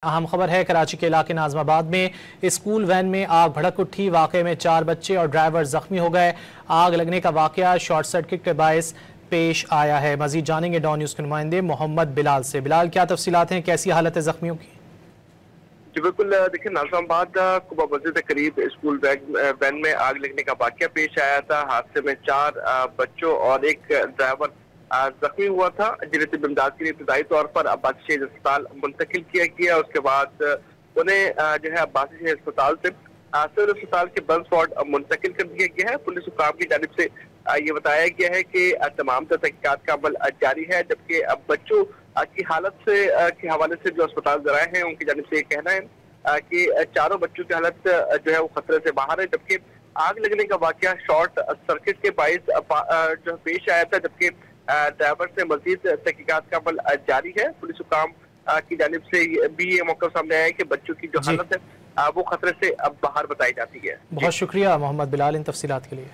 अहम खबर है, कराची के इलाके नाजमाबाद में स्कूल वैन में आग भड़क उठी। वाक़े में 4 बच्चे और ड्राइवर जख्मी हो गए। आग लगने का वाक़या शॉर्ट सर्किट के बायस पेश आया है। मजीद जानेंगे डॉन न्यूज़ के नुमाइंदे मोहम्मद बिलाल से। बिलाल, क्या तफसीलात हैं, कैसी हालत है जख्मियों की? जी बिल्कुल, देखिए नाजमाबाद कुबा मस्जिद के करीब स्कूल वैन में आग लगने का वाक़या पेश आया था। हादसे में 4 बच्चों और एक ड्राइवर जख्मी हुआ था, जिन्हें तिब्बी इमदाद के लिए इब्तदाई तौर पर अब्बासी शहीद अस्पताल मुंतकिल किया गया। उसके बाद उन्हें जो है अब्बासी शहीद अस्पताल से सिविल अस्पताल के बंस वार्ड मुंतकिल कर दिया गया है। पुलिस हुकाम की जानिब से ये बताया गया है कि तमाम तहकीकात का अमल जारी है, जबकि अब बच्चों की हालत से के हवाले से जो अस्पताल जराए हैं उनकी जानिब से ये कहना है कि चारों बच्चों की हालत जो है वो खतरे से बाहर है, जबकि आग लगने का वाकया शॉर्ट सर्किट के बाइस जो पेश आया था, जबकि ड्राइवर से मजीद तहकीकात का अमल जारी है। पुलिस हुकाम की जानिब से भी ये मौका सामने आया है कि बच्चों की जो हालत है वो खतरे से अब बाहर बताई जाती है। बहुत शुक्रिया मोहम्मद बिलाल इन तफसीलात के लिए।